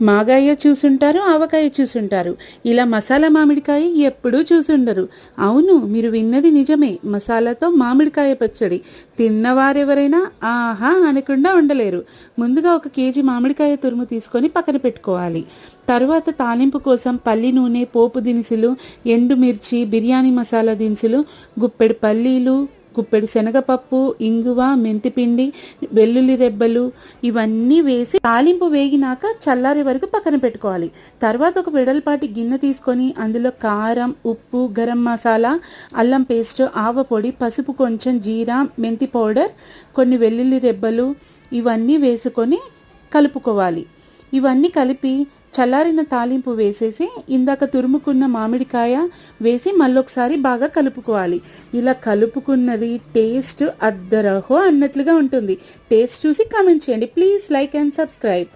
మాగాయ చూసుంటారు, ఆవకాయ చూసుంటారు. ఇలా మసాలా మామిడికాయ ఎప్పుడూ చూసుండరు. అవును, మీరు విన్నది నిజమే. మసాలాతో మామిడికాయ పచ్చడి తిన్నవారెవరైనా ఆహా అనకుండా ఉండలేరు. ముందుగా 1 కేజీ మామిడికాయ తురుము తీసుకొని పక్కన పెట్టుకోవాలి. తరువాత తాలింపు కోసం పల్లి నూనె, పోపు దినుసులు, ఎండుమిర్చి, బిర్యానీ మసాలా దినుసులు, గుప్పెడు పల్లీలు, గుప్పెడు శనగపప్పు, ఇంగువ, మెంతిపిండి, వెల్లుల్లి రెబ్బలు ఇవన్నీ వేసి తాలింపు వేగినాక చల్లారే వరకు పక్కన పెట్టుకోవాలి. తర్వాత ఒక వెడల్పాటి గిన్నె తీసుకొని అందులో కారం, ఉప్పు, గరం మసాలా, అల్లం పేస్ట్, ఆవపొడి, పసుపు, కొంచెం జీరా, మెంతి పౌడర్, కొన్ని వెల్లుల్లి రెబ్బలు ఇవన్నీ వేసుకొని కలుపుకోవాలి. ఇవన్నీ కలిపి చల్లారిన తాలింపు వేసేసి ఇందాక తురుముకున్న మామిడికాయ వేసి మళ్ళొకసారి బాగా కలుపుకోవాలి. ఇలా కలుపుకున్నది టేస్ట్ అద్దరహో అన్నట్లుగా ఉంటుంది. టేస్ట్ చూసి కామెంట్ చేయండి. Please like and subscribe.